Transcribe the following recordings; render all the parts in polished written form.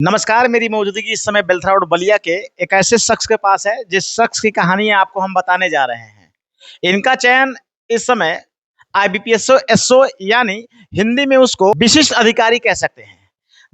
नमस्कार। मेरी मौजूदगी इस समय बेलथरा रोड बलिया के एक ऐसे शख्स के पास है जिस शख्स की कहानी आपको हम बताने जा रहे हैं। इनका चयन इस समय आईबीपीएस एसओ यानी हिंदी में उसको विशिष्ट अधिकारी कह सकते हैं।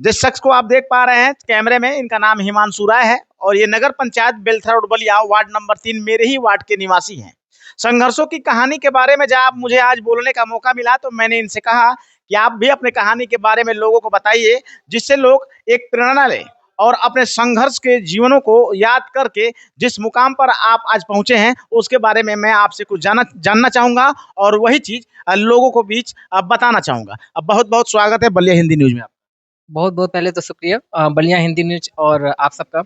जिस शख्स को आप देख पा रहे हैं कैमरे में, इनका नाम हिमांशु राय है और ये nagar panchayat Belthara Road Ballia ward number 3 मेरे ही वार्ड के निवासी हैं। संघर्षों की कहानी के बारे में जब आप मुझे आज बोलने का मौका मिला तो मैंने इनसे कहा कि आप भी अपने कहानी के बारे में लोगों को बताइए, जिससे लोग एक प्रेरणा लें और अपने संघर्ष के जीवनों को याद करके जिस मुकाम पर आप आज पहुंचे हैं उसके बारे में मैं आपसे कुछ जानना चाहूंगा और वही चीज लोगों को बीच बताना चाहूंगा। अब बहुत बहुत स्वागत है बलिया हिंदी न्यूज में आप। बहुत-बहुत पहले तो शुक्रिया बलिया हिंदी न्यूज़ और आप सबका।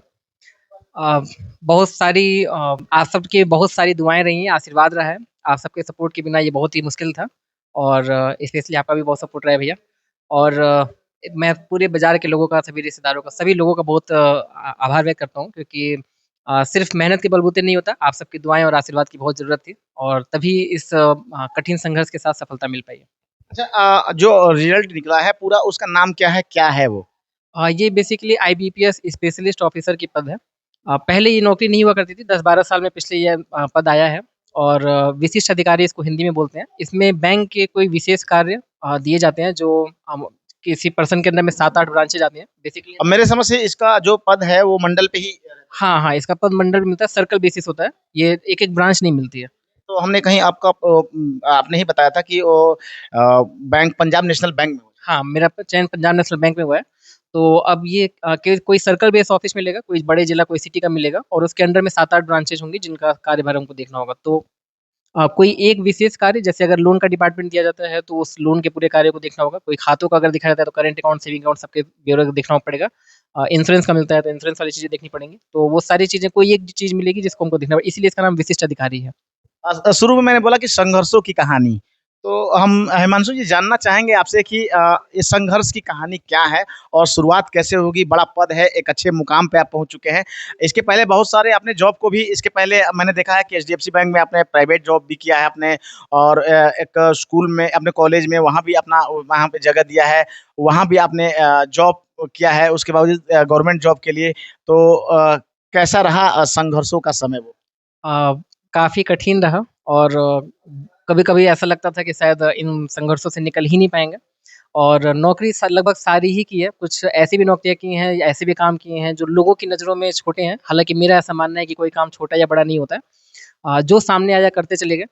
अ, बहुत सारी आप सबकी बहुत सारी दुआएँ रही हैं, आशीर्वाद रहा है। आप सबके सपोर्ट के बिना ये बहुत ही मुश्किल था और स्पेशली आपका भी बहुत सपोर्ट रहा है भैया। और मैं पूरे बाज़ार के लोगों का, सभी रिश्तेदारों का, सभी लोगों का बहुत आभार व्यक्त करता हूँ क्योंकि सिर्फ़ मेहनत के बलबूते नहीं होता, आप सबकी दुआएँ और आशीर्वाद की बहुत ज़रूरत थी और तभी इस कठिन संघर्ष के साथ सफलता मिल पाई है। अच्छा, जो रिजल्ट निकला है पूरा उसका नाम क्या है वो? ये बेसिकली आईबीपीएस स्पेशलिस्ट ऑफिसर की पद है। पहले ये नौकरी नहीं हुआ करती थी, 10-12 साल में पिछले ये पद आया है और विशिष्ट अधिकारी इसको हिंदी में बोलते हैं। इसमें बैंक के कोई विशेष कार्य दिए जाते हैं जो किसी पर्सन के अंदर में 7-8 ब्रांचेज़ आती हैं बेसिकली। अब मेरे समझ से इसका जो पद है वो मंडल पे ही। हाँ, हाँ, इसका पद मंडल में मिलता है, सर्कल बेसिस होता है। ये एक-एक ब्रांच नहीं मिलती है। तो हमने कहीं आपने ही बताया था कि वो बैंक पंजाब नेशनल बैंक में। हाँ, मेरा चयन पंजाब नेशनल बैंक में हुआ है। तो अब ये कि कोई सर्कल बेस ऑफिस मिलेगा, कोई बड़े जिला, कोई सिटी का मिलेगा और उसके अंडर में 7-8 ब्रांचेज़ होंगी जिनका कार्यभार हमको देखना होगा। तो कोई एक विशेष कार्य जैसे अगर लोन का डिपार्टमेंट दिया जाता है तो उस लोन के पूरे कार्य को देखना होगा। कोई खातों का अगर दिखाया जाता है तो करंट अकाउंट, सेविंग अकाउंट सबके ब्यौरे को देखना पड़ेगा। इंश्योरेंस का मिलता है तो इंश्योरेंस वाली चीज़ें देखनी पड़ेंगी। तो वो सारी चीज़ें कोई एक चीज़ मिलेगी जिसको हमको देखना पड़ेगा, इसीलिए इसका नाम विशिष्ट अधिकारी है। शुरू में मैंने बोला कि संघर्षों की कहानी, तो हम हिमांशु जी जानना चाहेंगे आपसे कि ये संघर्ष की कहानी क्या है और शुरुआत कैसे होगी? बड़ा पद है, एक अच्छे मुकाम पे आप पहुँच चुके हैं। इसके पहले बहुत सारे आपने जॉब को भी, इसके पहले मैंने देखा है कि एचडीएफसी बैंक में आपने प्राइवेट जॉब भी किया है आपने और एक स्कूल में, अपने कॉलेज में वहाँ भी अपना वहाँ पे जगह दिया है, वहाँ भी आपने जॉब किया है, उसके बावजूद गवर्नमेंट जॉब के लिए। तो कैसा रहा संघर्षों का समय वो? अ, काफ़ी कठिन रहा और कभी-कभी ऐसा लगता था कि शायद इन संघर्षों से निकल ही नहीं पाएँगे और नौकरी लगभग सारी ही की है। कुछ ऐसी भी नौकरियाँ की हैं, ऐसे भी काम किए हैं जो लोगों की नज़रों में छोटे हैं। हालाँकि मेरा ऐसा मानना है कि कोई काम छोटा या बड़ा नहीं होता है। जो सामने आया करते चले गए।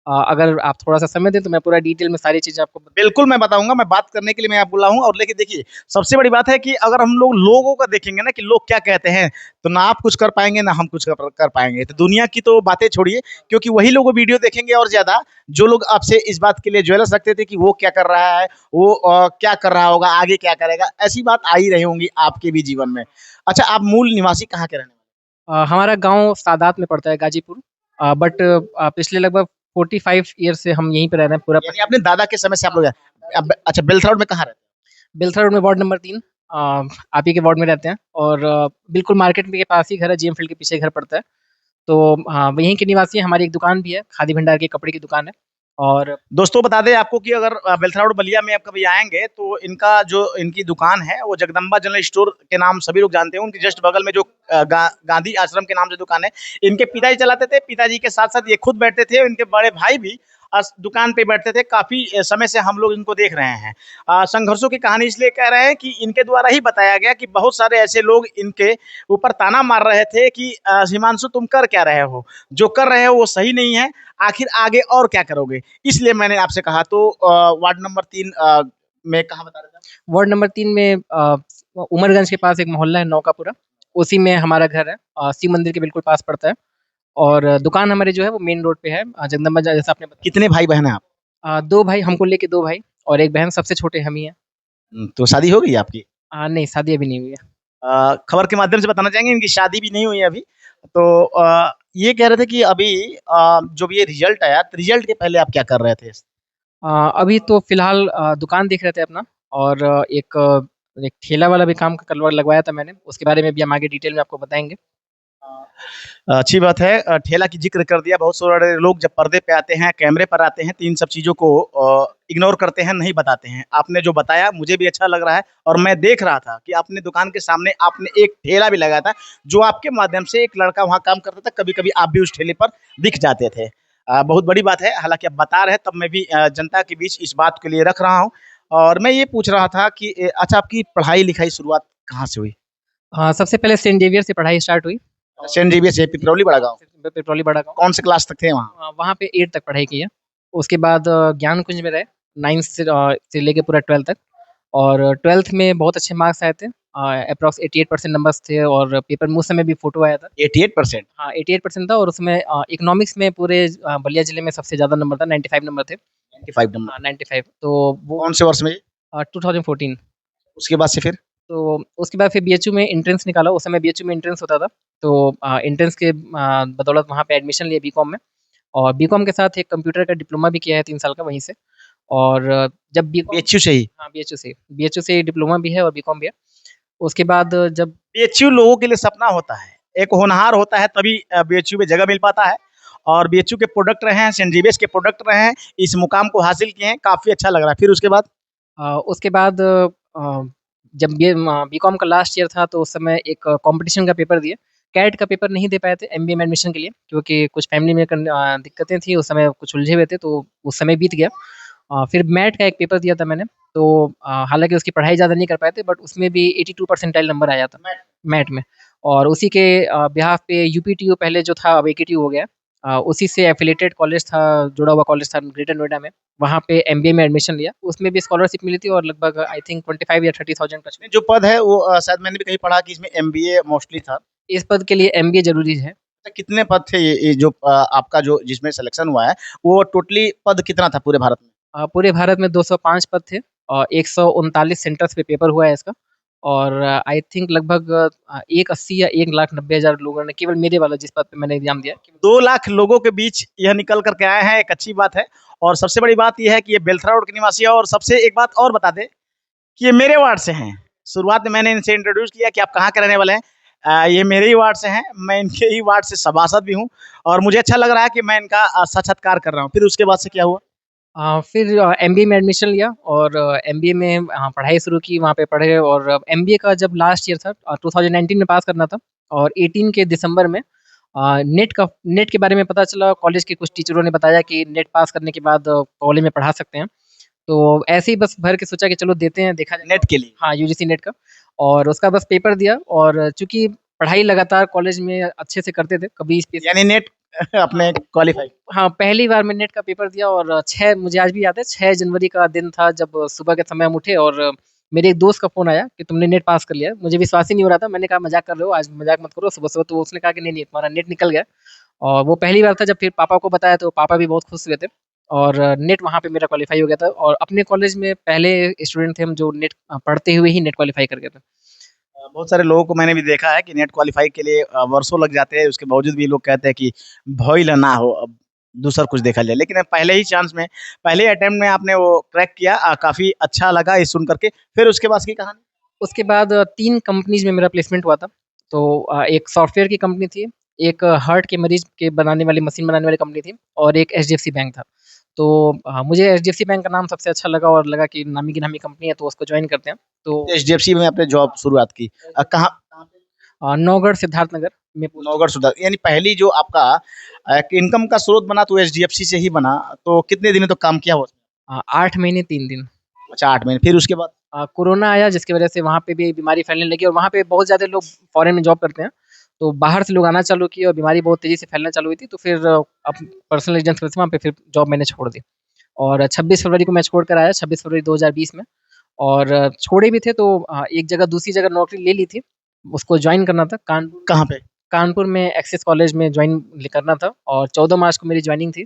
अगर आप थोड़ा-सा समय दें तो मैं पूरा डिटेल में सारी चीज़ें आपको बिल्कुल, मैं बताऊँगा, मैं बात करने के लिए मैं यहाँ बुला हूँ। और लेकिन देखिए, सबसे बड़ी बात है कि अगर हम लोग लोगों का देखेंगे ना कि लोग क्या कहते हैं, तो ना आप कुछ कर पाएँगे, ना हम कुछ कर पाएँगे। तो दुनिया की तो बातें छोड़िए, क्योंकि वही लोग वीडियो देखेंगे और ज़्यादा, जो लोग आपसे इस बात के लिए ज्वेलर्स रखते थे कि वो क्या कर रहा है, वो क्या कर रहा होगा, आगे क्या करेगा, ऐसी बात आ ही रही होंगी आपके भी जीवन में। अच्छा, आप मूल निवासी कहाँ के रहने वाले हमारा गाँव सादात में पड़ता है गाजीपुर। बट पिछले लगभग 45 ईयर से हम यहीं पे रह रहे हैं पूरा हैं? यानी अपने दादा के समय से आप लोग हैं। अब अच्छा, बेलथरा रोड में कहाँ रहते बेलथरा रोड में वार्ड नंबर 3 आप ही के वार्ड में रहते हैं और बिल्कुल मार्केट के पास ही घर है, जीएम फील्ड के पीछे घर पड़ता है। तो हाँ, वहीं के निवासी हैं, हमारी एक दुकान भी है, खादी भंडार की कपड़े की दुकान है और दोस्तों, बता दें आपको कि अगर बेलथरा रोड बलिया में आप कभी आएँगे तो इनका जो इनकी दुकान है वो जगदम्बा जनरल स्टोर के नाम सभी लोग जानते हैं। उनके जस्ट बगल में जो गांधी आश्रम के नाम से दुकान है, इनके पिताजी चलाते थे। पिताजी के साथ-साथ ये खुद बैठते थे, इनके बड़े भाई भी दुकान पे बैठते थे। काफ़ी समय से हम लोग इनको देख रहे हैं। संघर्षों की कहानी इसलिए कह रहे हैं कि इनके द्वारा ही बताया गया कि बहुत सारे ऐसे लोग इनके ऊपर ताना मार रहे थे कि हिमांशु तुम कर क्या रहे हो? जो कर रहे हो वो सही नहीं है, आखिर आगे और क्या करोगे? इसलिए मैंने आपसे कहा। तो वार्ड नंबर 3 में कहाँ बता रहे थे आप? वार्ड नंबर 3 में उमरगंज के पास एक मोहल्ला है नौकापुरा, उसी में हमारा घर है। शिव मंदिर के बिल्कुल पास पड़ता है और दुकान हमारी जो है वो मेन रोड पे है। जगदम्बा जैसा आपने बताया। कितने भाई-बहन हैं आप? 2 भाई हमको लेके 2 भाई और 1 बहन, सबसे छोटे हम ही हैं। तो शादी हो गई आपकी? नहीं, शादी अभी नहीं हुई है। खबर के माध्यम से बताना चाहेंगे इनकी शादी भी नहीं हुई है अभी। तो ये कह रहे थे कि अभी जब ये रिजल्ट आया, तो रिजल्ट के पहले आप क्या कर रहे थे? अभी तो फ़िलहाल दुकान देख रहे थे अपना और एक ठेला वाला भी काम करवा लगवाया था मैंने, उसके बारे में भी हम आगे डिटेल में आपको बताएँगे। अच्छी बात है। ठेला की ज़िक्र कर दिया, बहुत सारे लोग जब पर्दे पे आते हैं, कैमरे पर आते हैं, तो इन सब चीज़ों को इग्नोर करते हैं, नहीं बताते हैं। आपने जो बताया मुझे भी अच्छा लग रहा है और मैं देख रहा था कि अपने दुकान के सामने आपने एक ठेला भी लगाया था, जो आपके माध्यम से एक लड़का वहाँ काम करता था, कभी-कभी आप भी उस ठेले पर दिख जाते थे। बहुत बड़ी बात है, हालाँकि आप बता रहे हैं तब मैं भी जनता के बीच इस बात के लिए रख रहा हूँ और मैं ये पूछ रहा था कि अच्छा आपकी पढ़ाई-लिखाई शुरुआत कहाँ से हुई? सबसे पहले सेंट जेवियर से पढ़ाई स्टार्ट हुई सेंट ज़ेवियर से पिपरौली बड़ा गाँव। पिपरौली बड़ा गाँव। कौन से क्लास तक थे वहाँ? वहाँ पे 8 तक पढ़ाई की है। उसके बाद ज्ञान कुंज में रहे 9th से लेके पूरा 12th तक और 12th में बहुत अच्छे मार्क्स आए थे। एप्रॉक्स 88% नंबर्स थे और पेपर में उस समय भी फ़ोटो आया था। 88%। हाँ, 88% था और उसमें इकोनॉमिक्स में पूरे बलिया जिले में सबसे ज़्यादा नंबर था, 95 नंबर थे। 95 नंबर। हाँ, 95 तो वो कौन से वर्ष में? 2014। उसके बाद से फिर? तो उसके बाद फिर बीएचयू में एंट्रेंस निकाला, उस समय बीएचयू में एंट्रेंस होता था। तो एंट्रेंस के बदौलत वहाँ पे एडमिशन लिया बीकॉम में और बीकॉम के साथ एक कंप्यूटर का डिप्लोमा भी किया है 3 साल का वहीं से। और जब बीकॉम बीएचयू से ही? हाँ, बीएचयू से डिप्लोमा भी है और बीकॉम भी है। उसके बाद जब बीएचयू लोगों के लिए सपना होता है। एक होनहार होता है तभी बीएचयू में जगह मिल पाता है और बीएचयू के प्रोडक्ट रहे हैं, सेंट जेवियर्स के प्रोडक्ट रहे हैं, इस मुकाम को हासिल किए हैं, काफ़ी अच्छा लग रहा है। फिर उसके बाद? उसके बाद जब बीकॉम का लास्ट ईयर था तो उस समय एक कॉम्पिटिशन का पेपर दिए। कैट का पेपर नहीं दे पाए थे एमबीए में एडमिशन के लिए क्योंकि कुछ फैमिली में दिक्कतें थी, उस समय कुछ उलझे हुए थे तो उस समय बीत गया। फिर मैट का एक पेपर दिया था मैंने, तो हालाँकि उसकी पढ़ाई ज़्यादा नहीं कर पाए थे बट उसमें भी 82 परसेंटाइल नंबर आया था मैट में। और उसी के बिहाफ़ पे यूपीटीयू पहले जो था अब एकेटीयू हो गया। उसी से एफ़िलिएटेड कॉलेज था, जुड़ा हुआ कॉलेज था ग्रेटर नोएडा में। वहाँ पे एमबीए में एडमिशन लिया, उसमें भी स्कॉलरशिप मिली थी और लगभग आई थिंक 25 या 30,000 टच में। जो पद है वो शायद मैंने भी कहीं पढ़ा कि इसमें एमबीए मोस्टली था। इस पद के लिए एमबीए ज़रूरी है। तो कितने पद थे ये जो आपका जो जिसमें सिलेक्शन हुआ है, वो टोटली पद कितना था पूरे भारत में? पूरे भारत में 205 पद थे और 139 सेंटर्स पे पेपर हुआ है इसका और आई थिंक लगभग 180 या 1,90,000 लोगों ने केवल मेरे वाला जिस पद पे मैंने एग्ज़ाम दिया। 2 लाख लोगों के बीच यह निकल कर के आए हैं, एक अच्छी बात है और सबसे बड़ी बात ये है कि ये बेलथरा रोड के निवासी है और सबसे एक बात और बता दें कि ये मेरे वार्ड से हैं। शुरुआत में मैंने इनसे इंट्रोड्यूस किया कि आप कहाँ के रहने वाले हैं। ये मेरे ही वार्ड से हैं, मैं इनके ही वार्ड से सभासद भी हूँ और मुझे अच्छा लग रहा है कि मैं इनका साक्षात्कार कर रहा हूँ। फिर उसके बाद से क्या हुआ? फिर एमबीए में एडमिशन लिया और एमबीए में पढ़ाई शुरू की, वहाँ पे पढ़े और एमबीए का जब लास्ट ईयर था 2019 में पास करना था और 18 के दिसंबर में नेट के बारे में पता चला, कॉलेज के कुछ टीचरों ने बताया कि नेट पास करने के बाद कॉलेज में पढ़ा सकते हैं। तो ऐसे ही बस भर के सोचा कि चलो देते हैं, देखा जाएगा। नेट के लिए? हाँ, यूजीसी नेट का और उसका बस पेपर दिया और चूँकि पढ़ाई लगातार कॉलेज में अच्छे से करते थे, कभी स्पेस यानी नेट अपने क्वालीफाई? हाँ, पहली बार मैं नेट का पेपर दिया और 6 मुझे आज भी याद है 6 जनवरी का दिन था जब सुबह के समय हम उठे और मेरे एक दोस्त का फ़ोन आया कि तुमने नेट पास कर लिया है। मुझे विश्वास ही नहीं हो रहा था, मैंने कहा मज़ाक कर रहे हो, आज मज़ाक मत करो सुबह-सुबह। तो उसने कहा कि नहीं, नहीं तुम्हारा नेट निकल गया और वो पहली बार था जब फिर पापा को बताया तो पापा भी बहुत खुश हुए थे और नेट वहाँ पे मेरा क्वालीफ़ाई हो गया था और अपने कॉलेज में पहले स्टूडेंट थे हम जो नेट पढ़ते हुए ही नेट क्वालीफ़ाई कर गए थे। बहुत सारे लोगों को मैंने भी देखा है कि नेट क्वालीफाई के लिए वर्षों लग जाते हैं, उसके बावजूद भी लोग कहते हैं कि भइल ना हो, अब दूसरा कुछ देखा जाए। लेकिन पहले ही चांस में, पहले अटेम्प्ट में आपने वो क्रैक किया, काफ़ी अच्छा लगा ये सुन कर के। फिर उसके बाद की कहानी? उसके बाद 3 कंपनीज़ में मेरा प्लेसमेंट हुआ था। तो एक सॉफ्टवेयर की कंपनी थी, एक हार्ट के मरीज़ के बनाने वाली मशीन बनाने वाली कंपनी थी और एक एचडीएफसी बैंक था। तो मुझे एचडीएफसी बैंक का नाम सबसे अच्छा लगा और लगा कि नामी-गिरामी कंपनी है तो उसको जॉइन करते हैं। तो एचडीएफसी में आपने जॉब शुरुआत की। कहाँ? नौगढ़ सिद्धार्थनगर में पोस्ट। नौगढ़ सुधार यानी पहली जो आपका इनकम का स्रोत बना तो एचडीएफसी से ही बना। तो कितने दिनों तक काम किया वो? 8 महीने 3 दिन। अच्छा 8 महीने, फिर उसके बाद? कोरोना आया जिसकी वजह से वहाँ पे भी बीमारी फैलने लगी और वहाँ पे बहुत ज़्यादा लोग फ़ॉरेन में जॉब करते हैं। तो बाहर से लोग आना चालू किए और बीमारी बहुत तेज़ी से फैलना चालू हुई थी। तो फिर अब पर्सनल रीज़न्स की वजह से वहाँ पे फिर जॉब मैंने छोड़ दी और 26 फरवरी को मैं छोड़ कर आया, 26 फरवरी 2020 में और छोड़े भी थे तो एक जगह दूसरी जगह नौकरी ले ली थी। उसको जॉइन करना था कहाँ पे? कानपुर में एक्सेस कॉलेज में जॉइन करना था और 14 मार्च को मेरी जॉइनिंग थी।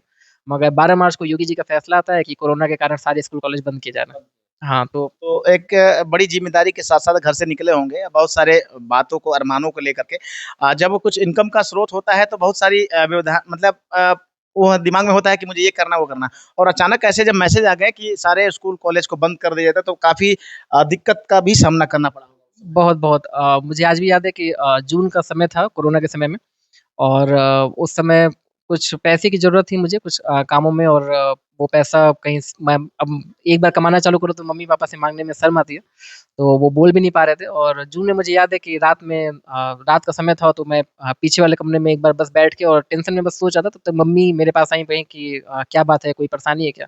मगर 12 मार्च को योगी जी का फैसला आता है कि कोरोना के कारण सारे स्कूल कॉलेज बंद किए जाना। हाँ, तो तो एक बड़ी ज़िम्मेदारी के साथ-साथ घर से निकले होंगे, बहुत सारे बातों को, अरमानों को लेकर के। जब कुछ इनकम का स्रोत होता है तो बहुत सारी व्यवधा मतलब वो दिमाग में होता है कि मुझे ये करना, वो करना और अचानक ऐसे जब मैसेज आ गए कि सारे स्कूल, कॉलेज को बंद कर दिया जाता है तो काफ़ी दिक्कत का भी सामना करना पड़ा होगा। बहुत-बहुत मुझे आज भी याद है कि जून का समय था कोरोना के समय में और उस समय कुछ पैसे की ज़रूरत थी मुझे कुछ कामों में, और वो पैसा कहीं मैं अब एक बार कमाना चालू करूँ तो मम्मी-पापा से माँगने में शर्म आती है। तो वो बोल भी नहीं पा रहे थे, और जून में मुझे याद है कि रात का समय था, तो मैं पीछे वाले कमरे में एक बार बस बैठ के और टेंशन में बस सोच रहा था, तब तक मम्मी मेरे पास आई कहीं कि क्या बात है, कोई परेशानी है क्या?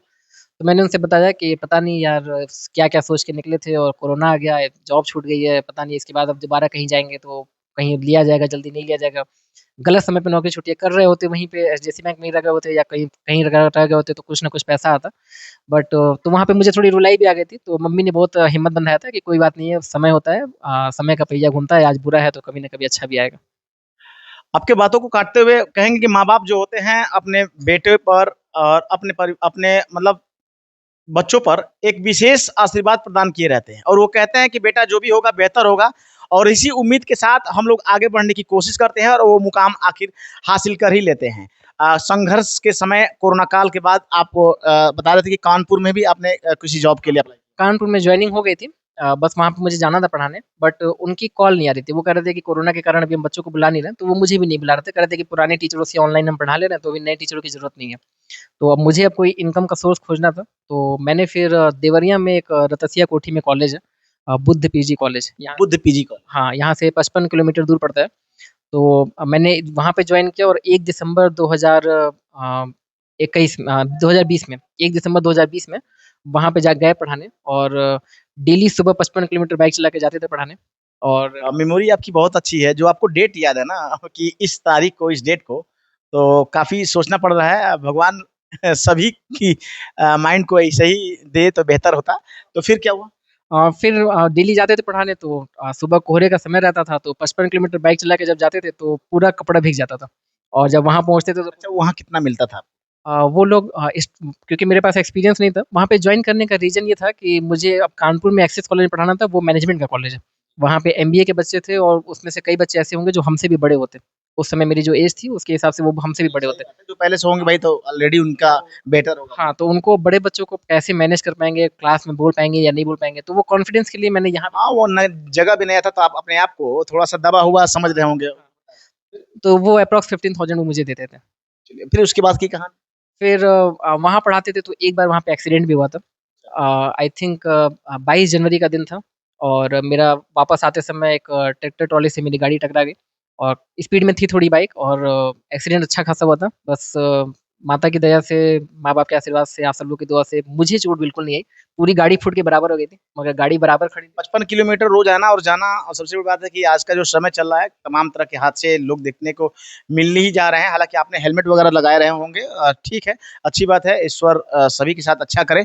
तो मैंने उनसे बताया कि पता नहीं यार क्या-क्या सोच के निकले थे और कोरोना आ गया, जॉब छूट गई है, पता नहीं इसके बाद अब दोबारा कहीं जाएँगे तो कहीं लिया जाएगा, जल्दी नहीं लिया जाएगा। गलत समय पे नौकरी छुट्टियाँ कर रहे होते वहीं पे एचडीएफसी बैंक में ही लगे होते, या कहीं कहीं रह गए होते तो कुछ ना कुछ पैसा आता। बट तो वहाँ पे मुझे थोड़ी रुलाई भी आ गई थी, तो मम्मी ने बहुत हिम्मत बंधाया था कि कोई बात नहीं है, समय होता है, समय का पहिया घूमता है, आज बुरा है तो कभी न कभी अच्छा भी आएगा। आपके बातों को काटते हुए कहेंगे कि माँ-बाप जो होते हैं अपने बेटे पर और अपने मतलब बच्चों पर एक विशेष आशीर्वाद प्रदान किए रहते हैं और वो कहते हैं कि बेटा जो भी होगा बेहतर होगा और इसी उम्मीद के साथ हम लोग आगे बढ़ने की कोशिश करते हैं और वो मुकाम आखिर हासिल कर ही लेते हैं। संघर्ष के समय कोरोना काल के बाद आपको बता रहे थे कि कानपुर में भी आपने किसी जॉब के लिए अप्लाई कानपुर में जॉइनिंग हो गई थी। बस वहाँ पे मुझे जाना था पढ़ाने, बट उनकी कॉल नहीं आ रही थी। वो कह रहे थे कि कोरोना के कारण अभी हम बच्चों को बुला नहीं रहे हैं, तो वो मुझे भी नहीं बुला रहे थे। कह रहे थे कि पुराने टीचरों से ऑनलाइन हम पढ़ा ले रहे हैं, तो अभी नए टीचरों की ज़रूरत नहीं है। तो अब मुझे अब कोई इनकम का सोर्स खोजना था, तो मैंने फिर देवरिया में एक रतसिया कोठी में कॉलेज है, बुद्ध पीजी कॉलेज यहाँ। Buddha PG college. हाँ, यहाँ से 55 किलोमीटर दूर पड़ता है। तो मैंने वहाँ पे जॉइन किया, और 1 दिसंबर 2020 में 1 दिसंबर 2020 में वहाँ पे जा गए पढ़ाने, और डेली सुबह 55 किलोमीटर बाइक चला के जाते थे पढ़ाने। और मेमोरी आपकी बहुत अच्छी है जो आपको डेट याद है ना कि इस तारीख को इस डेट को तो काफी सोचना पड़ रहा है भगवान सभी की माइंड को ऐसे ही दे तो बेहतर होता। तो फिर क्या हुआ? फिर डेली जाते थे पढ़ाने, तो सुबह कोहरे का समय रहता था, तो 55 किलोमीटर बाइक चला के जब जाते थे तो पूरा कपड़ा भीग जाता था, और जब वहाँ पहुँचते थे तो अच्छा वहाँ कितना मिलता था? वो लोग क्योंकि मेरे पास एक्सपीरियंस नहीं था, वहाँ पे जॉइन करने का रीज़न ये था कि मुझे अब कानपुर में एक्सेस कॉलेज में पढ़ाना था, वो मैनेजमेंट का कॉलेज है। वहाँ पे एमबीए के बच्चे थे, और उसमें से कई बच्चे ऐसे होंगे जो हमसे भी बड़े होते। उस समय मेरी जो एज थी उसके हिसाब से वो हमसे भी बड़े सही होते। बात है, जो पहले से होंगे भाई तो ऑलरेडी उनका बेटर होगा। हाँ, तो उनको बड़े बच्चों को कैसे मैनेज कर पाएँगे, क्लास में बोल पाएँगे या नहीं बोल पाएँगे, तो वो कॉन्फिडेंस के लिए मैंने यहाँ हाँ, वो नए जगह भी नया था तो आप अपने आप को थोड़ा-सा दबा हुआ समझ रहे होंगे। तो वो एप्रॉक्स 15,000 वो मुझे देते थे। चलिए, फिर उसके बाद की कहानी? फिर वहाँ पढ़ाते थे, तो एक बार वहाँ पे एक्सीडेंट भी हुआ था। आई थिंक 22 जनवरी का दिन था, और मेरा वापस आते समय एक ट्रैक्टर ट्रॉली से मेरी गाड़ी टकरा गई, और स्पीड में थी थोड़ी बाइक, और एक्सीडेंट अच्छा खासा हुआ था। बस माता की दया से, माँ-बाप के आशीर्वाद से, आप सब लोग की दुआ से मुझे चोट बिल्कुल नहीं आई। पूरी गाड़ी फुट के बराबर हो गई थी, मगर गाड़ी बराबर खड़ी थी। 55 किलोमीटर रोज आना और जाना और सबसे बड़ी बात है कि आज का जो समय चल रहा है तमाम तरह के हादसे लोग देखने को मिल ही जा रहे हैं। हालाँकि आपने हेलमेट वगैरह लगाए रहे होंगे ठीक है, अच्छी बात है ईश्वर सभी के साथ अच्छा करे।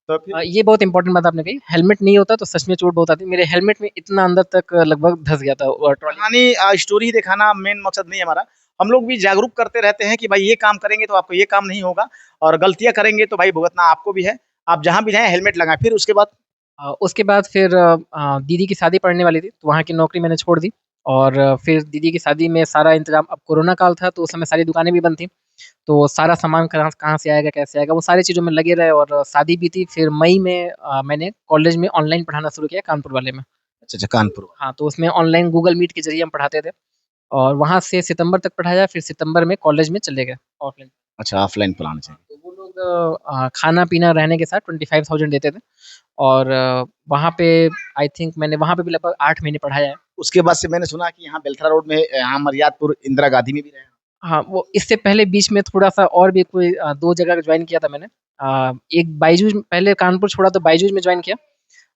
तो फिर ये बहुत इंपॉर्टेंट बात आपने कही, हेलमेट नहीं होता तो सच में चोट बहुत आती। मेरे हेलमेट में इतना अंदर तक लगभग धँस गया था ट्रॉली। कहानी स्टोरी ही दिखाना मेन मकसद नहीं है हमारा। हम लोग भी जागरूक करते रहते हैं कि भाई ये काम करेंगे तो आपको ये काम नहीं होगा और गलतियाँ करेंगे तो भाई भुगतना आपको भी है। आप जहाँ भी जाएँ हेलमेट लगाएँ। फिर उसके बाद उसके बाद फिर दीदी की शादी पड़ने वाली थी, तो वहाँ की नौकरी मैंने छोड़ दी, और फिर दीदी की शादी में सारा इंतज़ाम, अब कोरोना काल था तो उस समय सारी दुकानें भी बंद थी, तो सारा सामान कहाँ कहाँ से आएगा, कैसे आएगा, वो सारी चीज़ों में लगे रहे, और शादी भी थी। फिर मई में मैंने कॉलेज में ऑनलाइन पढ़ाना शुरू किया कानपुर वाले में। अच्छा, अच्छा कानपुर। हाँ, तो उसमें ऑनलाइन गूगल मीट के ज़रिए हम पढ़ाते थे, और वहाँ से सितंबर तक पढ़ाया, फिर सितंबर में कॉलेज में चले गए ऑफलाइन। अच्छा ऑफलाइन पढ़ाना चाहिए। तो वो लोग खाना-पीना रहने के साथ 25,000 देते थे, और वहाँ पे आई थिंक मैंने वहाँ पे भी लगभग 8 महीने पढ़ाया है। उसके बाद से मैंने सुना कि यहाँ बेलथरा रोड में यहाँ मरियादपुर इंदिरा गांधी में भी रहे हैं। हाँ, वो इससे पहले बीच में थोड़ा-सा और भी कोई 2 जगह जॉइन किया था मैंने। एक बायजूस पहले कानपुर छोड़ा तो बायजूस में जॉइन किया।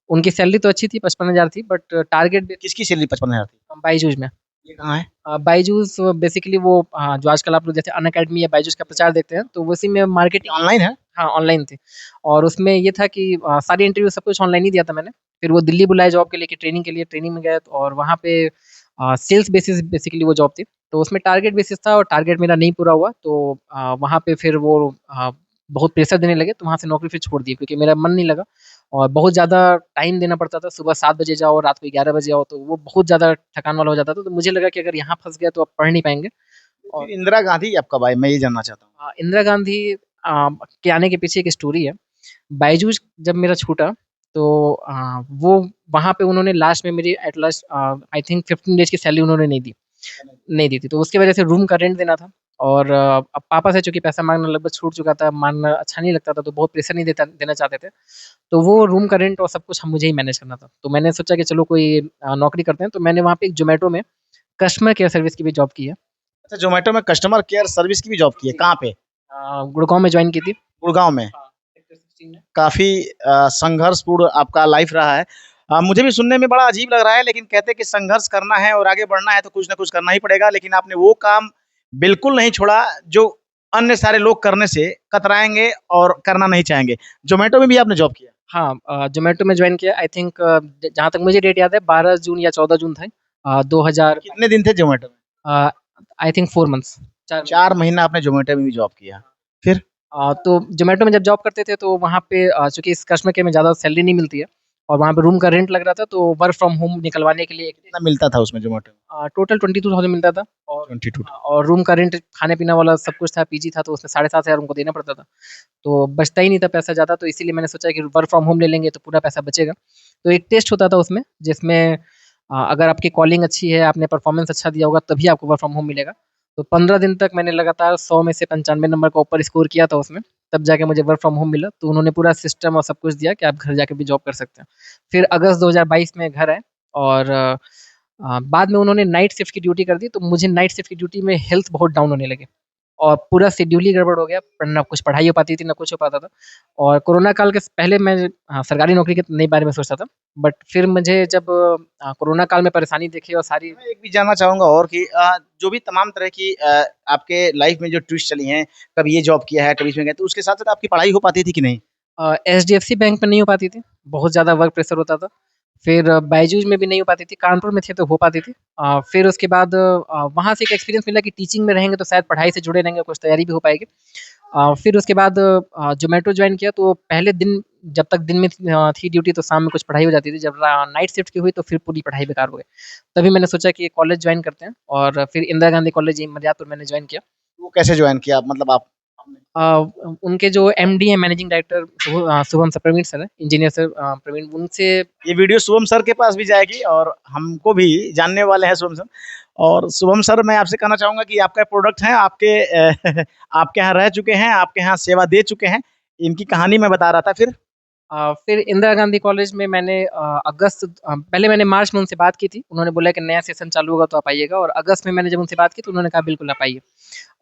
उनकी सैलरी तो अच्छी थी, 55,000 थी, बट टारगेट बेस किसकी सैलरी 55,000 थी? बायजूस में। ये कहाँ है? बायजूस बेसिकली वो जो आजकल आप लोग जैसे अनअकैडमी या बायजूस का प्रचार देखते हैं, तो उसी में ये मार्केटिंग। ऑनलाइन है? हाँ, ऑनलाइन थी, और उसमें ये था कि सारी इंटरव्यू सब कुछ ऑनलाइन ही दिया था मैंने। फिर वो दिल्ली बुलाए जॉब के लिए कि ट्रेनिंग के लिए, ट्रेनिंग में गए, तो और वहाँ पे सेल्स बेसिस बेसिकली वो जॉब थी। तो उसमें टारगेट बेसिस था, और टारगेट मेरा नहीं पूरा हुआ, तो वहाँ पे फिर वो बहुत प्रेशर देने लगे, तो वहाँ से नौकरी फिर छोड़ दी, क्योंकि मेरा मन नहीं लगा, और बहुत ज़्यादा टाइम देना पड़ता था। सुबह 7 बजे जाओ, रात को 11 बजे आओ, तो वो बहुत ज़्यादा थकान वाला हो जाता था। तो मुझे लगा कि अगर यहाँ फँस गए तो अब पढ़ नहीं पाएँगे। फिर और इंदिरा गांधी आप कब आए? मैं ये जानना चाहता हूँ। इंदिरा गांधी के आने के पीछे एक स्टोरी है। बायजूस जब मेरा छूटा, तो वो वहाँ पे उन्होंने लास्ट में मेरी at last I think 15 days की सैलरी उन्होंने नहीं दी। नहीं दी थी। तो उसकी वजह से रूम का रेंट देना था और अब पापा से चूँकि पैसा माँगना लगभग छूट चुका था, माँगना अच्छा नहीं लगता था, तो बहुत प्रेशर नहीं देना चाहते थे। तो वो रूम का रेंट और सब कुछ हम मुझे ही मैनेज करना था। तो मैंने सोचा कि चलो कोई नौकरी करते हैं, तो मैंने वहाँ पे एक ज़ोमैटो में कस्टमर केयर सर्विस की भी जॉब की है। अच्छा, ज़ोमैटो में कस्टमर केयर सर्विस की भी जॉब की है, जी। कहाँ पे? गुड़गाँव में जॉइन की थी। गुड़गाँव में। हाँ, सेक्टर 16 में। काफ़ी संघर्षपूर्ण आपका लाइफ़ रहा है। मुझे भी सुनने में बड़ा अजीब लग रहा है, लेकिन कहते हैं कि संघर्ष करना है और आगे बढ़ना है तो कुछ न कुछ करना ही पड़ेगा, लेकिन आपने वो काम बिल्कुल नहीं छोड़ा जो अन्य सारे लोग करने से कतराएँगे और करना नहीं चाहेंगे। ज़ोमैटो में भी आपने जॉब किया? हाँ, ज़ोमैटो में जॉइन किया आई थिंक जहाँ तक मुझे डेट याद है 12 जून या 14 जून था। 2000 कितने दिन थे ज़ोमैटो में? अ, आई थिंक 4 मंथ्स 4 महीने। 4 महीना आपने ज़ोमैटो में भी जॉब किया। फिर? तो ज़ोमैटो में जब जॉब करते थे तो वहाँ पे चूँकि इस कस्टमर केयर में ज़्यादा सैलरी नहीं मिलती है और वहाँ पे रूम का रेंट लग रहा था तो वर्क फ्रॉम होम निकलवाने के लिए कितना मिलता था उसमें ज़ोमैटो में? टोटल 22,000 मिलता था और 22 और रूम का रेंट खाने-पीना वाला सब कुछ था, पीजी था तो उसमें 7,500 हमको देना पड़ता था। तो बचता ही नहीं था पैसा ज़्यादा तो इसीलिए मैंने सोचा कि वर्क फ्रॉम होम ले लेंगे तो पूरा पैसा बचेगा। तो एक टेस्ट होता था उसमें जिसमें अगर आपकी कॉलिंग अच्छी है, आपने परफॉर्मेंस अच्छा दिया होगा तभी आपको वर्क फ्रॉम होम मिलेगा। तो 15 दिन तक मैंने लगातार 100 में से 95 नंबर का ऊपर स्कोर किया था उसमें, तब जाके मुझे वर्क फ्रॉम होम मिला। तो उन्होंने पूरा सिस्टम और सब कुछ दिया कि आप घर जाके भी जॉब कर सकते हैं। फिर अगस्त 2022 में घर आए और बाद में उन्होंने नाइट शिफ्ट की ड्यूटी कर दी, तो मुझे नाइट शिफ्ट की ड्यूटी में हेल्थ बहुत डाउन होने लगे और पूरा शेड्यूल ही गड़बड़ हो गया, ना कुछ पढ़ाई हो पाती थी, ना कुछ हो पाता था। और कोरोना काल के पहले मैं सरकारी नौकरी के नहीं बारे में सोचता था, बट फिर मुझे जब कोरोना काल में परेशानी देखी और सारी मैं एक भी जानना चाहूँगा और कि जो भी तमाम तरह की आपके लाइफ़ में जो ट्विस्ट चली हैं, कभी ये जॉब किया है, कभी इसमें गए, तो उसके साथ-साथ आपकी पढ़ाई हो पाती थी कि नहीं? एचडीएफसी बैंक में नहीं हो पाती थी, बहुत ज़्यादा वर्क प्रेशर होता था। फिर बायजूस में भी नहीं हो पाती थी, कानपुर में थे तो हो पाती थी। फिर उसके बाद वहाँ से एक एक्सपीरियंस मिला कि टीचिंग में रहेंगे तो शायद पढ़ाई से जुड़े रहेंगे, कुछ तैयारी भी हो पाएगी। फिर उसके बाद ज़ोमैटो जॉइन किया तो पहले दिन जब तक दिन में थी ड्यूटी तो शाम में कुछ पढ़ाई हो जाती थी। जब नाइट शिफ्ट की हुई तो फिर पूरी पढ़ाई बेकार हो गई। तभी मैंने सोचा कि कॉलेज जॉइन करते हैं और फिर इंदिरा गांधी कॉलेज यहीं मरियापुर मैंने जॉइन किया। वो कैसे जॉइन किया? मतलब आप आपने उनके जो एमडी हैं managing director Shubham sir Praveen sir हैं, इंजीनियर सर प्रवीण उनसे ये वीडियो शुभम सर के पास भी जाएगी और हमको भी जानने वाले हैं शुभम सर। और शुभम सर, मैं आपसे कहना चाहूँगा कि आपका प्रोडक्ट है, आपके आपके यहाँ रह चुके हैं, आपके यहाँ सेवा दे चुके हैं। इनकी कहानी मैं बता रहा था फिर? फिर इंदिरा गांधी कॉलेज में मैंने पहले मैंने मार्च में उनसे बात की थी। उन्होंने बोला कि नया सेशन चालू होगा तो आप आइएगा और अगस्त में मैंने जब उनसे बात की तो उन्होंने कहा बिल्कुल आप आइए।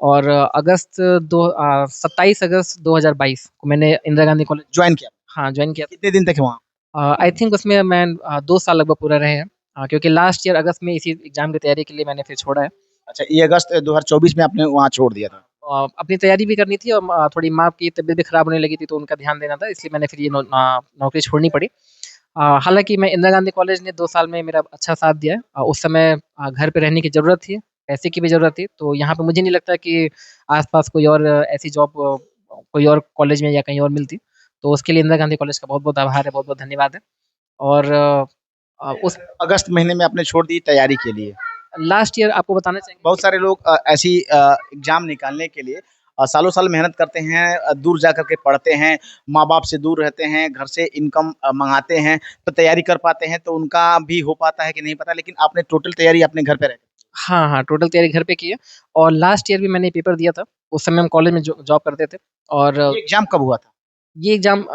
और 27 अगस्त 2022 को मैंने इंदिरा गांधी कॉलेज जॉइन किया। हाँ, जॉइन किया कितने दिन तक वहाँ? था। आई थिंक उसमें मैं 2 साल लगभग पूरा रहे हैं। क्योंकि लास्ट ईयर अगस्त में इसी एग्ज़ाम की तैयारी के लिए मैंने फिर छोड़ा है। अच्छा, ये अगस्त 2024 में आपने वहाँ छोड़ दिया था। अपनी तैयारी भी करनी थी और थोड़ी माँ की तबीयत भी खराब होने लगी थी तो उनका ध्यान देना था इसलिए मैंने फिर ये नौकरी छोड़नी पड़ी। हालाँकि मैं इंदिरा गांधी कॉलेज ने 2 साल में मेरा अच्छा साथ दिया है। उस समय घर पे रहने की ज़रूरत थी, पैसे की भी ज़रूरत थी, तो यहाँ पे मुझे नहीं लगता कि आस-पास कोई और ऐसी जॉब कोई और कॉलेज में या कहीं और मिलती। तो उसके लिए इंदिरा गांधी कॉलेज का बहुत-बहुत आभार है, बहुत-बहुत धन्यवाद है। और उस अगस्त महीने में आपने छोड़ दी तैयारी के लिए। लास्ट ईयर आपको बताना चाहेंगे बहुत कि सारे लोग ऐसी एग्ज़ाम निकालने के लिए सालों-साल मेहनत करते हैं, दूर जा कर के पढ़ते हैं, माँ-बाप से दूर रहते हैं, घर से इनकम मँगाते हैं, तो तैयारी कर पाते हैं, तो उनका भी हो पाता है कि नहीं पता, लेकिन आपने टोटल तैयारी अपने घर पे रह के हाँ, हाँ, टोटल तैयारी घर पे की है और लास्ट ईयर भी मैंने पेपर दिया था। उस समय हम कॉलेज में जॉब करते थे और ये एग्ज़ाम कब हुआ था? ये एग्ज़ाम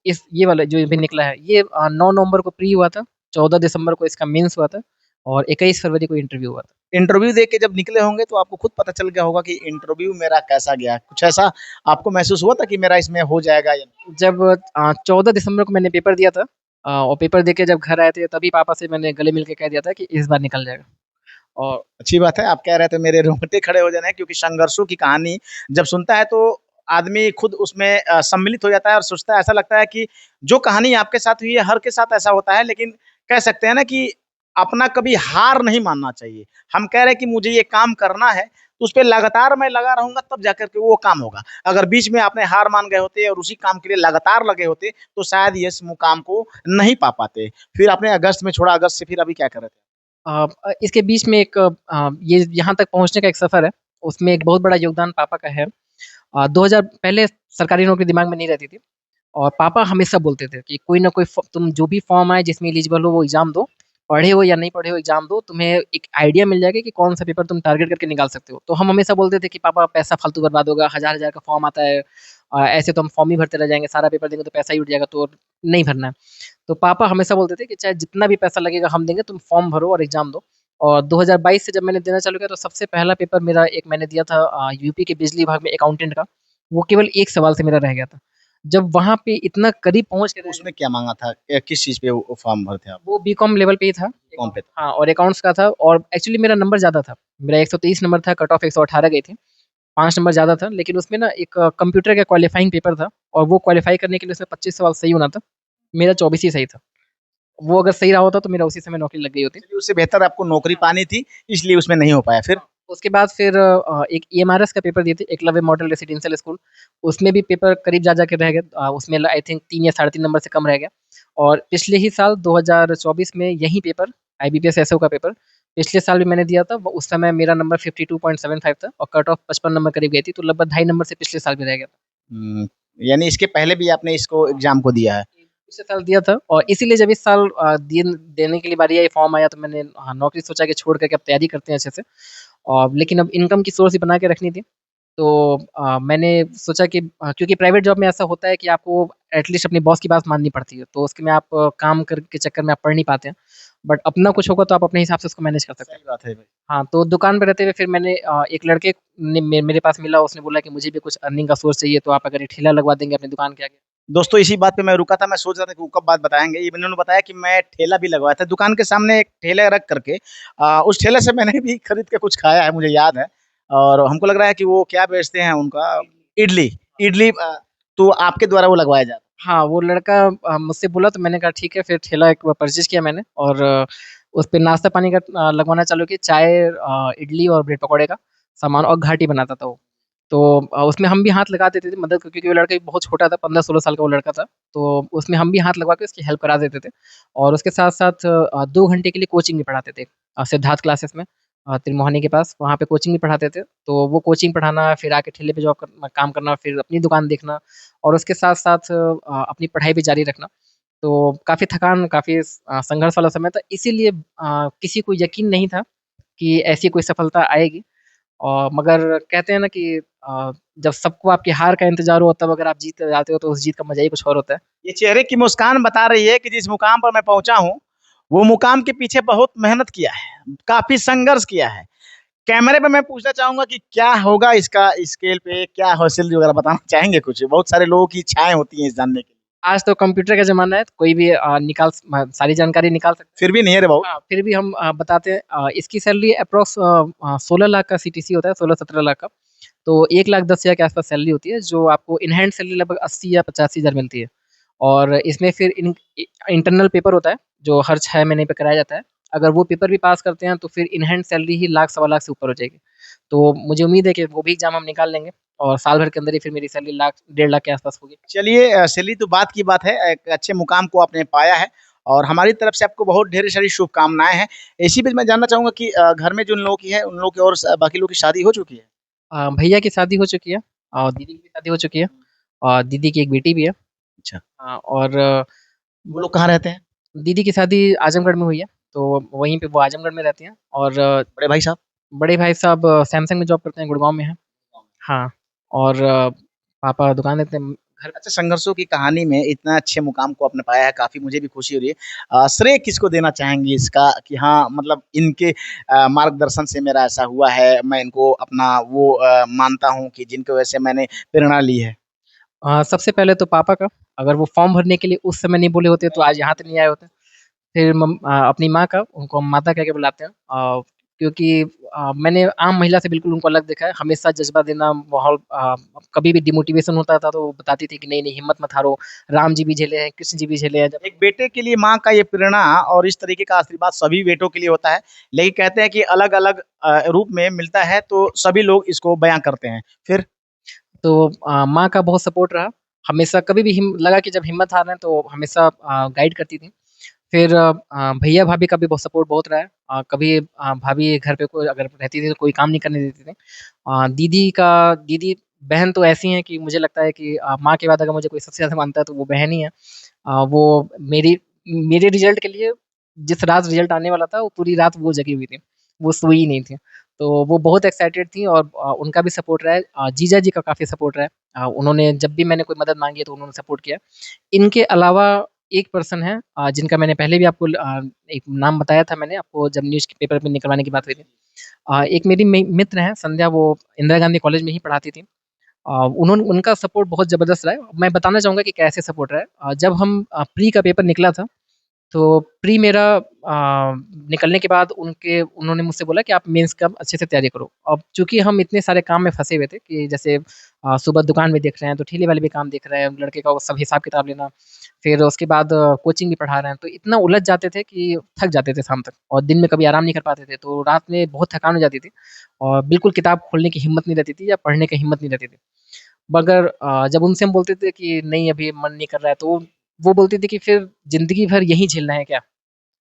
ये वाला जो अभी निकला है ये 9 नवंबर को प्री हुआ था, 14 दिसंबर को इसका मेंस हुआ था और 21 फरवरी को इंटरव्यू हुआ था। इंटरव्यू दे के जब निकले होंगे तो आपको खुद पता चल गया होगा कि इंटरव्यू मेरा कैसा गया? कुछ ऐसा आपको महसूस हुआ था कि मेरा इसमें हो जाएगा या नहीं? जब 14 दिसंबर को मैंने पेपर दिया था और पेपर देके जब घर आए थे तभी पापा से मैंने गले मिल के कह दिया था कि इस बार निकल जाएगा। और अच्छी बात है, आप कह रहे थे मेरे रोंगटे खड़े हो जाने हैं, क्योंकि संघर्षों की कहानी जब सुनता है तो आदमी खुद उसमें सम्मिलित हो जाता है और सोचता है, ऐसा लगता है कि जो कहानी आपके साथ हुई है, हर के साथ ऐसा होता है, लेकिन कह सकते हैं ना कि अपना कभी हार नहीं मानना चाहिए। हम कह रहे हैं कि मुझे ये काम करना है, तो उसपे लगातार मैं लगा रहूँगा तब जाकर के वो काम होगा। अगर बीच में आपने हार मान गए होते और उसी काम के लिए लगातार लगे होते, तो शायद ये इस मुकाम को नहीं पा पाते। फिर आपने अगस्त में छोड़ा, अगस्त से फिर अभी क्या कर रहे थे? इसके बीच में एक ये यहाँ तक पहुँचने का एक सफ़र है, उसमें एक बहुत बड़ा योगदान पापा का है। 2000 पहले सरकारी नौकरी दिमाग में नहीं रहती थी और पापा हमेशा बोलते थे कि कोई ना कोई तुम जो भी फॉर्म आए जिसमें एलिजिबल हो वो एग्ज़ाम दो, पढ़े हो या नहीं पढ़े हो एग्जाम दो, तुम्हें एक आइडिया मिल जाएगा कि कौन सा पेपर तुम टारगेट करके निकाल सकते हो। तो हम हमेशा बोलते थे कि पापा पैसा फालतू बर्बाद होगा, हजार हजार का फॉर्म आता है, ऐसे तो हम फॉर्म ही भरते रह जाएंगे, सारा पेपर देंगे तो पैसा ही उठ जाएगा, तो नहीं भरना है। तो पापा हमेशा बोलते थे कि चाहे जितना भी पैसा लगेगा हम देंगे, तुम फॉर्म भरो और एग्जाम दो। और 2022 से जब मैंने देना चालू किया तो सबसे पहला पेपर मेरा एक मैंने दिया था यूपी के बिजली विभाग में अकाउंटेंट का। वो केवल एक सवाल से मेरा रह गया था। जब वहां पे इतना करीब पहुंच के तो रह गया, उसमें क्या मांगा था, किस चीज पे वो फॉर्म भरे थे आप? वो बीकॉम लेवल पे ही था। कौन पे था? हाँ, और अकाउंट्स का था, और एक्चुअली मेरा नंबर ज़्यादा था। मेरा 123 नंबर था, कट ऑफ 118 गई थी। 5 नंबर ज़्यादा था, लेकिन उसमें ना एक कंप्यूटर का क्वालीफाइंग पेपर था, और वो क्वालीफाई करने के लिए उसमें 25 सवाल सही होना था। मेरा 24 ही सही था। वो अगर सही रहा होता तो मेरा उसी समय नौकरी लग गई होती। चलिए, उससे बेहतर आपको नौकरी हाँ, पानी थी, इसलिए उसमें नहीं हो पाया। फिर हाँ। उसके बाद फिर एक ईएमआरएस का पेपर दिए थे, एकलव्य मॉडल रेसिडेंशियल स्कूल। उसमें भी पेपर करीब जा के रह गए। उसमें आई थिंक 3 या साढ़े 3 नंबर से कम रह गया। और पिछले ही साल 2024 में यही पेपर, आईबीपीएस एसओ का पेपर, पिछले साल भी मैंने दिया था। उस समय मेरा नंबर 52.75 था और कट ऑफ 55 नंबर करीब गई थी, तो लगभग 2.5 नंबर से पिछले साल भी रह गया था। हम्म, यानी इसके पहले भी आपने इसको एग्जाम को दिया है? पिछले साल दिया था, और इसीलिए जब इस साल देने के लिए बारी आई, फॉर्म आया, तो मैंने नौकरी सोचा कि छोड़ करके अब तैयारी करते हैं अच्छे से। और लेकिन अब इनकम की सोर्स ही बना के रखनी थी। तो मैंने सोचा कि क्योंकि प्राइवेट जॉब में ऐसा होता है कि आपको एटलीस्ट अपनी बॉस की बात माननी पड़ती है, तो उसके में आप काम कर के चक्कर में आप पढ़ नहीं पाते हैं। बट अपना कुछ होगा तो आप अपने हिसाब से उसको मैनेज कर सकते हैं। सही बात है भाई। हाँ, तो दुकान पे रहते हुए फिर मैंने एक लड़के ने मेरे पास मिला, उसने बोला कि मुझे भी कुछ अर्निंग का सोर्स चाहिए, तो आप अगर ये ठेला लगवा देंगे अपनी दुकान के आगे। दोस्तों, इसी बात पे मैं रुका था, मैं सोच रहा था कि वो कब बात बताएंगे। ये इन्होंने बताया कि मैं ठेला भी लगवाया था दुकान के सामने, एक ठेला रख करके। उस ठेले से मैंने भी खरीद के कुछ खाया है, मुझे याद है। और हमको लग रहा है कि वो क्या बेचते हैं उनका, इडली। इडली तो आपके द्वारा वो लगवाया जाता हाँ, वो लड़का मुझसे बोला, तो मैंने कहा ठीक है, फिर ठेला एक बार परचेज़ किया मैंने, और उस पे नाश्ता पानी का लगवाना चालू किया, चाय, इडली और ब्रेड पकौड़े का सामान, और घाटी बनाता था वो। तो उसमें हम भी हाथ लगा देते थे मदद, क्योंकि वो लड़का भी बहुत छोटा था, 15-16 साल का वो लड़का था। तो उसमें हम भी हाथ लगवा के उसकी हेल्प करा देते थे। और उसके साथ-साथ 2 घंटे के लिए कोचिंग भी पढ़ाते थे, सिद्धार्थ क्लासेस में, त्रिमोहानी के पास, वहाँ पे कोचिंग भी पढ़ाते थे। तो वो कोचिंग पढ़ाना, फिर आके ठेले पे जॉब करना, काम करना, फिर अपनी दुकान देखना, और उसके साथ-साथ अपनी पढ़ाई भी जारी रखना। तो काफ़ी थकान, काफ़ी संघर्ष वाला समय था। इसीलिए किसी को यकीन नहीं था कि ऐसी कोई सफलता आएगी। और मगर कहते हैं ना कि जब सबको आपकी हार का इंतज़ार हो, तब अगर आप जीत जाते हो, तो उस जीत का मज़ा ही कुछ और होता है। है। ये चेहरे की मुस्कान बता रही है कि जिस मुकाम पर मैं पहुंचा हूँ, वो मुकाम के पीछे बहुत मेहनत किया है, काफी संघर्ष किया है। कैमरे पे मैं पूछना चाहूंगा कि क्या होगा इसका स्केल पे, क्या हासिल वगैरह बताना चाहेंगे? कुछ, बहुत सारे लोगों की इच्छाएं होती हैं इस जानने की। आज तो कंप्यूटर का ज़माना है, तो कोई भी सारी जानकारी निकाल सकता है। फिर भी नहीं है रे भाऊ। हाँ, फिर भी हम बताते हैं। इसकी सैलरी अप्रॉक्स 16 लाख का सीटीसी होता है, 16-17 लाख का। तो 1,10,000 के आस-पास सैलरी होती है, जो आपको इन हैंड सैलरी लगभग 80 या 85 हज़ार मिलती है। और इसमें फिर इंटरनल पेपर होता है, जो हर 6 महीने पे कराया जाता है। अगर वो पेपर भी पास करते हैं, तो फिर इन हैंड सैलरी ही लाख, सवा लाख से ऊपर हो जाएगी। तो मुझे उम्मीद है कि वो भी एग्ज़ाम हम निकाल लेंगे, और साल भर के अंदर ही फिर मेरी सैलरी लाख, 1.5 लाख के आस-पास होगी। चलिए, सैलरी तो बात की बात है, एक अच्छे मुकाम को आपने पाया है, और हमारी तरफ से आपको बहुत ढेर सारी शुभकामनाएं हैं। इसी बीच मैं जानना चाहूंगा कि घर में जिन लोगों की है, उन लोगों की और बाकी लोगों की शादी हो चुकी है? भैया की शादी हो चुकी है, और दीदी की भी शादी हो चुकी है, और दीदी की एक बेटी भी है। अच्छा। और वो लोग कहाँ रहते हैं? दीदी की शादी आजमगढ़ में हुई है, तो वहीं पे वो आजमगढ़ में रहती हैं। और बड़े भाई साहब? बड़े भाई साहब सैमसंग में जॉब करते हैं, गुड़गाँव में हैं। हाँ, और पापा दुकान देते हैं घर। अच्छा, संघर्षों की कहानी में इतना अच्छे मुकाम को आपने पाया है, काफी मुझे भी खुशी हो रही है। श्रेय किसको देना चाहेंगे इसका, कि हाँ मतलब इनके मार्गदर्शन से मेरा ऐसा हुआ है, मैं इनको अपना वो मानता हूँ कि जिनकी वजह से मैंने प्रेरणा ली है? सबसे पहले तो पापा का, अगर वो फॉर्म भरने के लिए उस समय नहीं बोले होते, तो आज यहाँ तक नहीं आए होते। फिर अपनी माँ का, उनको हम माता कह के बुलाते हैं, क्योंकि मैंने आम महिला से बिल्कुल उनको अलग देखा है, हमेशा जज़्बा देना, माहौल, कभी भी डिमोटिवेशन होता था, तो वो बताती थी कि नहीं, नहीं, हिम्मत मत हारो, राम जी भी झेले हैं, कृष्ण जी भी झेले हैं। जब एक बेटे के लिए माँ का ये प्रेरणा और इस तरीके का आशीर्वाद सभी बेटों के लिए होता है, लेकिन कहते हैं कि अलग अलग रूप में मिलता है, तो सभी लोग इसको बयां करते हैं। फिर तो माँ का बहुत सपोर्ट रहा, हमेशा कभी भी लगा कि जब हिम्मत हार रहे हैं, तो हमेशा गाइड करती थी। फिर भैया भाभी का भी बहुत सपोर्ट बहुत रहा है। कभी भाभी घर पे कोई अगर रहती थी, तो कोई काम नहीं करने देती थी। दीदी बहन तो ऐसी हैं कि मुझे लगता है कि माँ के बाद अगर मुझे कोई सबसे ज़्यादा मानता है, तो वो बहन ही है। वो मेरी मेरे रिजल्ट के लिए जिस रात रिजल्ट आने वाला था वो पूरी रात वो जगी हुई थी, वो सोई ही नहीं थी। तो वो बहुत एक्साइटेड थी और उनका भी सपोर्ट रहा है, जीजा जी का काफ़ी सपोर्ट रहा है। उन्होंने जब भी मैंने कोई मदद माँगी है तो उन्होंने सपोर्ट किया। इनके अलावा एक पर्सन है, जिनका मैंने पहले भी आपको एक नाम बताया था मैंने आपको जब न्यूज़ पेपर में निकलवाने की बात हुई थी। एक मेरी मित्र हैं संध्या, वो इंदिरा गांधी कॉलेज में ही पढ़ाती थी। उन्होंने उनका सपोर्ट बहुत ज़बरदस्त रहा है। मैं बताना चाहूँगा कि कैसे सपोर्ट रहा है। जब हम प्री का पेपर निकला था, तो प्री मेरा निकलने के बाद उन्होंने मुझसे बोला कि आप मेंस का अच्छे से तैयारी करो। अब चूँकि हम इतने सारे काम में फँसे हुए थे कि जैसे सुबह दुकान में देख रहे हैं, तो ठेले वाले भी काम देख रहे हैं, लड़के का वो सब हिसाब-किताब लेना, फिर उसके बाद कोचिंग भी पढ़ा रहे हैं, तो इतना उलझ जाते थे कि थक जाते थे शाम तक और दिन में कभी आराम नहीं कर पाते थे। तो रात में बहुत थकान हो जाती थी और बिल्कुल किताब खोलने की हिम्मत नहीं रहती थी या पढ़ने की हिम्मत नहीं रहती थी। मगर जब उनसे हम बोलते थे कि नहीं अभी मन नहीं कर रहा है, तो वो बोलती थी कि फिर ज़िंदगी भर यही झेलना है क्या?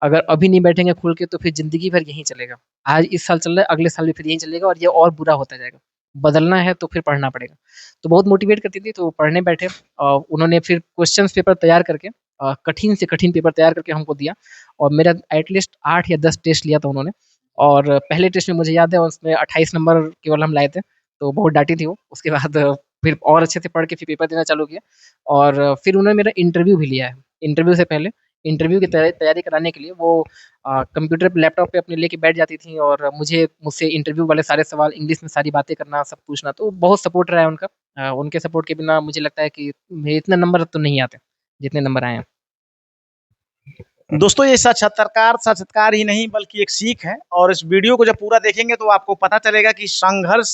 अगर अभी नहीं बैठेंगे खुल के तो फिर ज़िंदगी भर यही चलेगा। आज इस साल चल रहा है, अगले साल भी फिर यही चलेगा और ये और बुरा होता जाएगा। बदलना है तो फिर पढ़ना पड़ेगा। तो बहुत मोटिवेट करती थी, तो पढ़ने बैठे। उन्होंने फिर क्वेश्चन्स पेपर तैयार करके कठिन से कठिन पेपर तैयार करके हमको दिया और मेरा एट लीस्ट 8 या 10 टेस्ट लिया था उन्होंने और पहले टेस्ट में मुझे याद है उसमें 28 नंबर केवल हम लाए थे, तो बहुत डाँटी थी वो। उसके बाद फिर और अच्छे से पढ़ के फिर पेपर देना चालू किया और फिर उन्होंने मेरा इंटरव्यू भी लिया है। इंटरव्यू से पहले इंटरव्यू की तैयारी कराने के लिए वो कंप्यूटर पे लैपटॉप पे अपने लेके बैठ जाती थी और मुझसे इंटरव्यू वाले सारे सवाल इंग्लिश में सारी बातें करना, सब पूछना, तो बहुत सपोर्ट रहा है उनका। उनके सपोर्ट के बिना मुझे लगता है कि मेरे इतने नंबर तो नहीं आते, जितने नंबर आए हैं। दोस्तों ये साक्षात्कार ही नहीं बल्कि एक सीख है और इस वीडियो को जब पूरा देखेंगे तो आपको पता चलेगा कि संघर्ष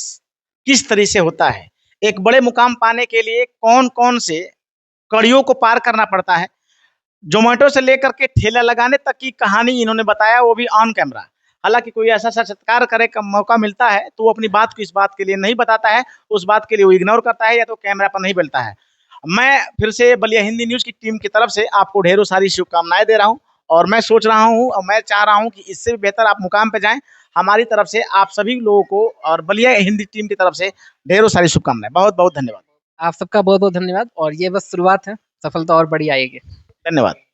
किस तरह से होता है। एक बड़े मुकाम पाने के लिए कौन-कौन से कड़ियों को पार करना पड़ता है। ज़ोमैटो से लेकर के ठेला लगाने तक की कहानी इन्होंने बताया, वो भी ऑन कैमरा। हालाँकि कोई ऐसा साक्षात्कार करे का मौका मिलता है तो वो अपनी बात को इस बात के लिए नहीं बताता है, उस बात के लिए वो इग्नोर करता है या तो कैमरा पर नहीं बोलता है। मैं फिर से बलिया हिंदी न्यूज़ की टीम की तरफ से आपको ढेरों सारी शुभकामनाएँ दे रहा हूँ और मैं सोच रहा हूँ और मैं चाह रहा हूँ कि इससे भी बेहतर आप मुकाम पे जाएँ। हमारी तरफ से आप सभी लोगों को और बलिया हिंदी टीम की तरफ से ढेरों सारी शुभकामनाएँ। बहुत-बहुत धन्यवाद। आप सबका बहुत-बहुत धन्यवाद और ये बस शुरुआत है, सफलता और बड़ी आएगी। धन्यवाद।